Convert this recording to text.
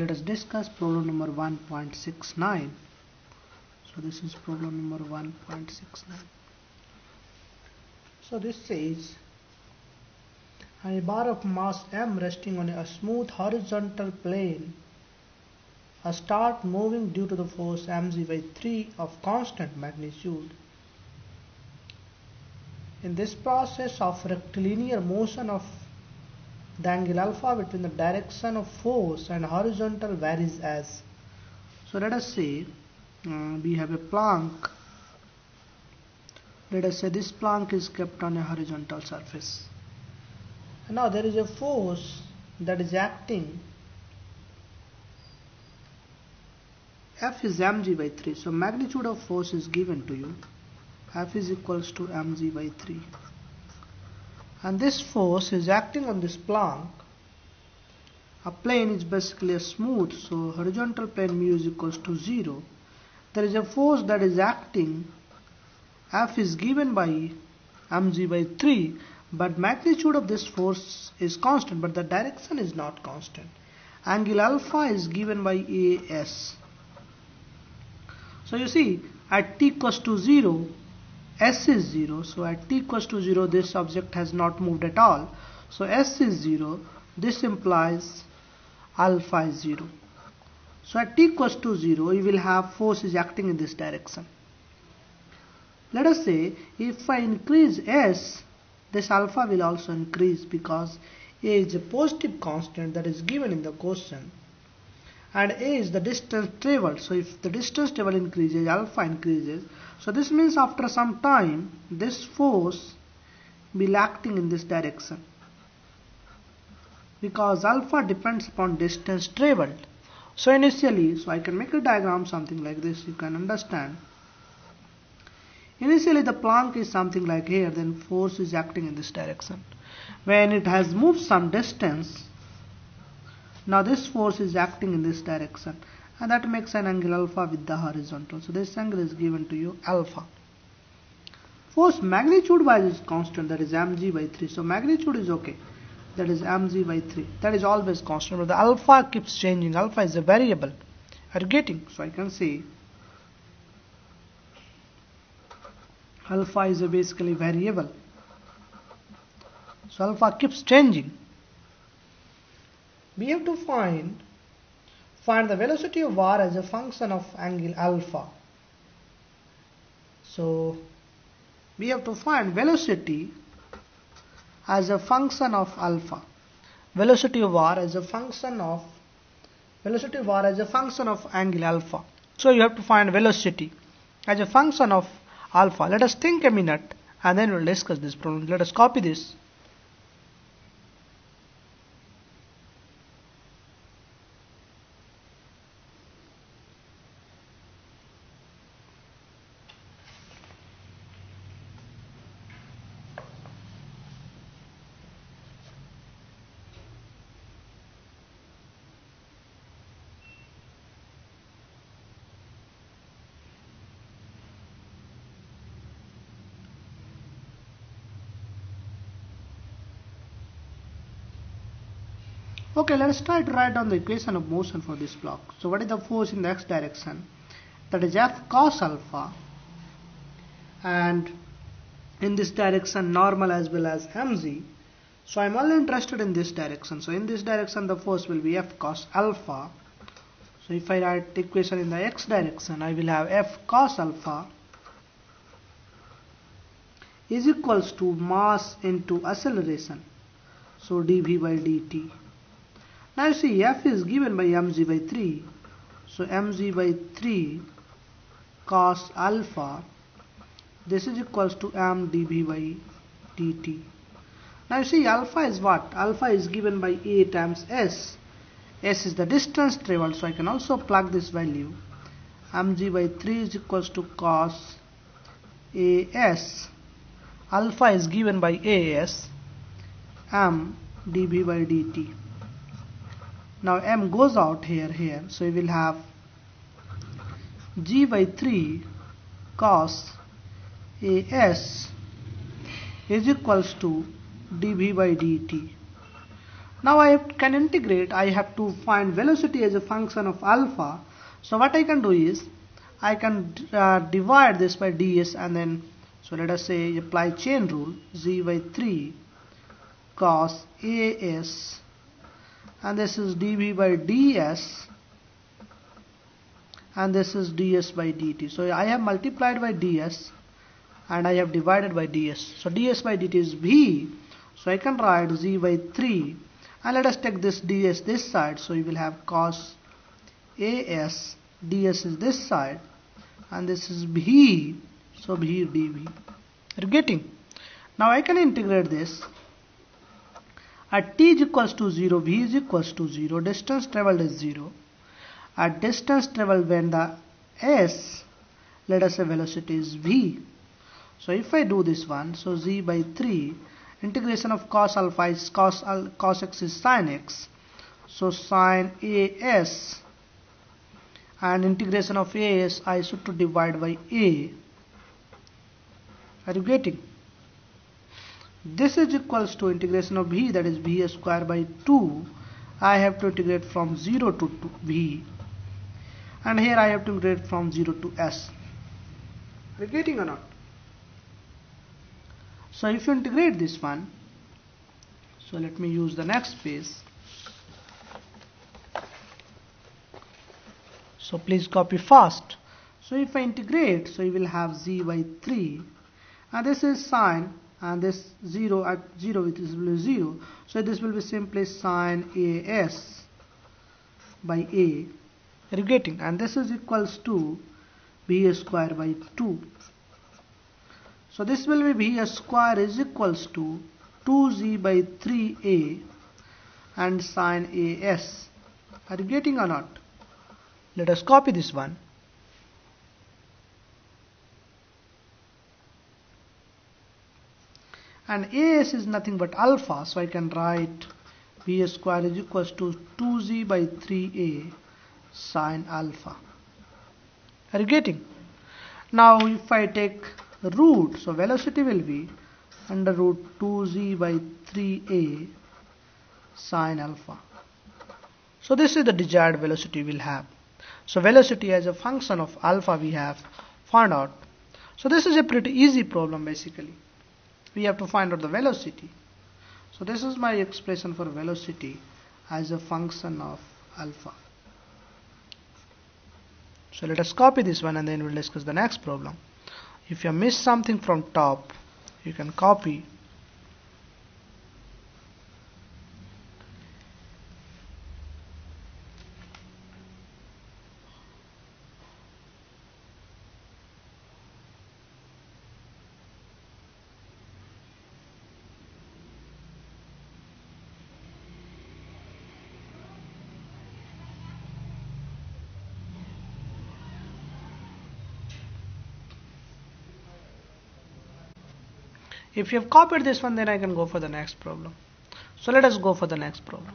let us discuss problem number 1.69. So this is problem number 1.69. So this says a bar of mass m resting on a smooth horizontal plane start moving due to the force mg/3 of constant magnitude. In this process of rectilinear motion of the angle alpha between the direction of force and horizontal varies as. So let us say we have a plank. Let us say this plank is kept on a horizontal surface. And now there is a force that is acting. F is mg/3. So magnitude of force is given to you. F is equals to mg/3. And this force is acting on this plank. A plane is basically a smooth, so horizontal plane mu is equals to 0. There is a force that is acting. F is given by mg/3, but magnitude of this force is constant, but the direction is not constant. Angle alpha is given by as. So you see, at t equals to 0, S is 0, so at t equals to 0 this object has not moved at all. So S is 0, this implies alpha is 0. So at t equals to 0 you will have force is acting in this direction. Let us say if I increase S, this alpha will also increase because A is a positive constant that is given in the question. And A is the distance traveled. So if the distance traveled increases, alpha increases. So this means after some time, this force will acting in this direction. Because alpha depends upon distance traveled. So initially, so I can make a diagram something like this, you can understand. Initially the plank is something like here, then force is acting in this direction. When it has moved some distance, now this force is acting in this direction, and that makes an angle alpha with the horizontal. So this angle is given to you alpha. Force magnitude wise is constant, that is mg/3. So magnitude is okay, that is mg/3. That is always constant, but the alpha keeps changing. Alpha is a variable. Are you getting? So I can say alpha is a basically variable. So alpha keeps changing. We have to find the velocity of r as a function of angle alpha. So we have to find velocity as a function of alpha. Velocity of r as a function of angle alpha. So you have to find velocity as a function of alpha. Let us think a minute and then we'll discuss this problem. Let us copy this. Okay, let us try to write down the equation of motion for this block. So what is the force in the x direction? That is F cos alpha, and in this direction normal as well as mg. So I am only interested in this direction. So in this direction the force will be F cos alpha. So if I write the equation in the x direction, I will have F cos alpha is equals to mass into acceleration. So dv/dt. Now you see F is given by mg/3. So mg/3 cos alpha, this is equals to m dv/dt. Now you see alpha is what? Alpha is given by A times S. S is the distance traveled, so I can also plug this value. mg/3 is equals to cos AS. Alpha is given by AS, m dv/dt. Now m goes out here, so we will have g/3 cos AS is equals to dv/dt. Now I can integrate. I have to find velocity as a function of alpha. So what I can do is I can divide this by ds, and then, so let us say apply chain rule, z by 3 cos as, and this is dv by ds, and this is ds by dt. So I have multiplied by ds and I have divided by ds. So ds by dt is v. So I can write z by 3, and let us take this ds this side. So you will have cos as, ds is this side, and this is v. So v dv. You're getting? Now I can integrate this. At t is equals to 0, v is equals to 0, distance traveled is 0. At distance traveled when the s, let us say velocity is v. So if I do this one, so z by 3, integration of cos alpha is cos x is sin x. So sin as, and integration of as I should to divide by a. Are you getting? This is equals to integration of v, that is v square by 2. I have to integrate from 0 to v, and here I have to integrate from 0 to s. Are you getting or not? So if you integrate this one, so let me use the next page. So please copy fast. So if I integrate, so you will have z by 3, and this is sine, and this 0 at 0 it is 0. So this will be simply sine as by a. Are you getting? And this is equals to v square by 2. So this will be v square is equals to 2z by 3a and sine as. Are you getting or not? Let us copy this one. And as is nothing but alpha, so I can write v square is equals to 2z by 3a sine alpha. Are you getting? Now if I take root, so velocity will be under root 2z by 3a sine alpha. So this is the desired velocity we'll have. So velocity as a function of alpha we have found out. So this is a pretty easy problem basically. We have to find out the velocity. So this is my expression for velocity as a function of alpha. So let us copy this one, and then we'll discuss the next problem. If you miss something from top, you can copy. If you have copied this one, then I can go for the next problem. So let us go for the next problem.